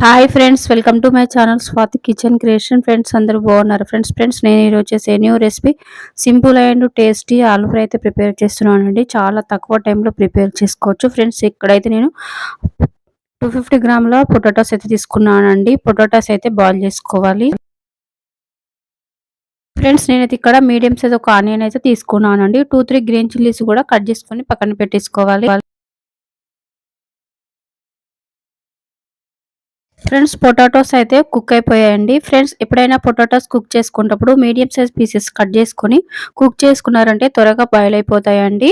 Hi friends, welcome to my channel Swathi kitchen creation. Friends అందరూ బాగున్నారు. Friends నేను ఈరోజు చేసే new recipe simple and tasty aloo fry అయితే ప్రిపేర్ చేస్తున్నానండి. చాలా తక్కువ టైంలో ప్రిపేర్ చేసుకోవచ్చు. ఫ్రెండ్స్ ఇక్కడైతే నేను 250 గ్రాముల పొటాటోస్ అయితే తీసుకున్నానండి. పొటాటోస్ అయితే బాయిల్ చేసుకోవాలి. ఫ్రెండ్స్ నేనైతే ఇక్కడ మీడియం సైజ్ ఒక ఆనియన్ అయితే తీసుకున్నానండి. 2-3 గ్రీన్ చిల్లీస్ కూడా కట్ చేసుకొని పక్కన పెట్టేసుకోవాలి. ఫ్రెండ్స్ పొటాటోస్ అయితే కుక్ అయిపోయాయండి. ఫ్రెండ్స్ ఎప్పుడైనా పొటాటోస్ కుక్ చేసుకున్నప్పుడు మీడియం సైజ్ పీసెస్ కట్ చేసుకొని కుక్ చేసుకున్నారంటే త్వరగా బాయిల్ అయిపోతాయండి.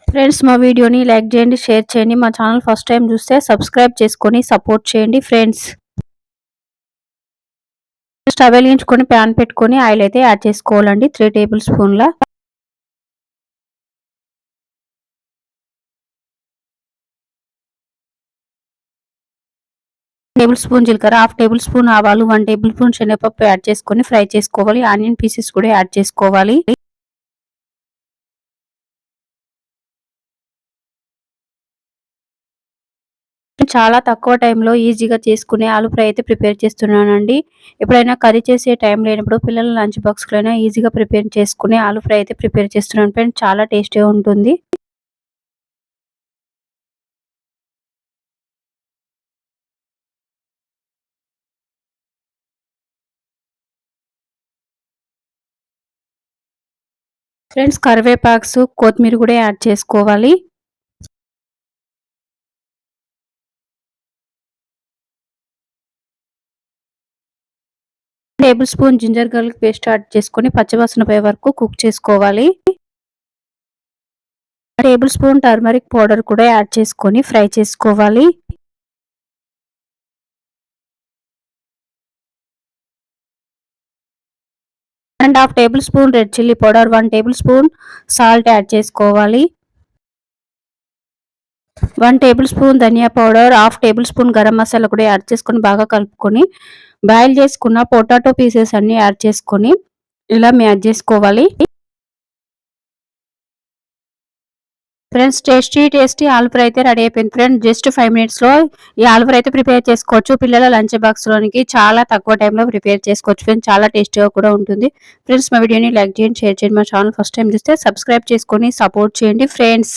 ఫ్రెండ్స్ మా వీడియోని లైక్ చేయండి, షేర్ చేయండి. మా ఛానల్ ఫస్ట్ టైం చూస్తే సబ్స్క్రైబ్ చేసుకొని సపోర్ట్ చేయండి ఫ్రెండ్స్. స్టవ్ వెలిగించుకొని ప్యాన్ పెట్టుకొని ఆయిల్ అయితే యాడ్ చేసుకోవాలండి. 3 టేబుల్ స్పూన్ల టేబుల్ స్పూన్ జీలకర్ర, హాఫ్ టేబుల్ స్పూన్ ఆవాలు, 1 టేబుల్ స్పూన్ శనగపప్పు యాడ్ చేసుకొని ఫ్రై చేసుకోవాలి. ఆనియన్ పీసెస్ కూడా యాడ్ చేసుకోవాలి. చాలా తక్కువ టైంలో ఈజీగా చేసుకునే ఆలూ ఫ్రై అయితే ప్రిపేర్ చేస్తున్నానండి. ఎప్పుడైనా కర్రీ చేసే టైం లేనప్పుడు పిల్లల లంచ్ బాక్స్‌కైనా ఈజీగా ప్రిపేర్ చేసుకునే ఆలూ ఫ్రై అయితే ప్రిపేర్ చేస్తున్నాను ఫ్రెండ్స్. చాలా టేస్టీగా ఉంటుంది. ఫ్రెండ్స్ కరివేపాకు, కొత్తిమీర కూడా యాడ్ చేసుకోవాలి. Tablespoon ginger garlic paste add చేసుకొని పచ్చివాసన పోయే వరకు కుక్ చేసుకోవాలి. టేబుల్ స్పూన్ టర్మరిక్ పౌడర్ కూడా యాడ్ చేసుకొని ఫ్రై చేసుకోవాలి. And half tablespoon red chilli powder, 1 tablespoon salt add చేసుకోవాలి. 1 టేబుల్ స్పూన్ ధనియా powder, half tablespoon garam masala కూడా యాడ్ చేసుకొని బాగా కలుపుకొని బాయిల్ చేసుకున్న పొటాటో పీసెస్ అన్ని యాడ్ చేసుకొని ఇలా మ్యాష్ చేసుకోవాలి. ఫ్రెండ్స్ టేస్టీ ఆలూ ఫ్రై అయితే రెడీ అయిపోయింది. ఫ్రెండ్స్ జస్ట్ 5 మినిట్స్‌లో ఈ ఆలూ ఫ్రై అయితే ప్రిపేర్ చేసుకోవచ్చు. పిల్లల లంచ్ బాక్స్‌లోనికి చాలా తక్కువ టైంలో ప్రిపేర్ చేసుకోవచ్చు ఫ్రెండ్స్. చాలా టేస్టీగా కూడా ఉంటుంది. ఫ్రెండ్స్ మా వీడియోని లైక్ చేయండి, షేర్ చేయండి. మా ఛానల్ ఫస్ట్ టైం చూస్తే సబ్స్క్రైబ్ చేసుకొని సపోర్ట్ చేయండి ఫ్రెండ్స్.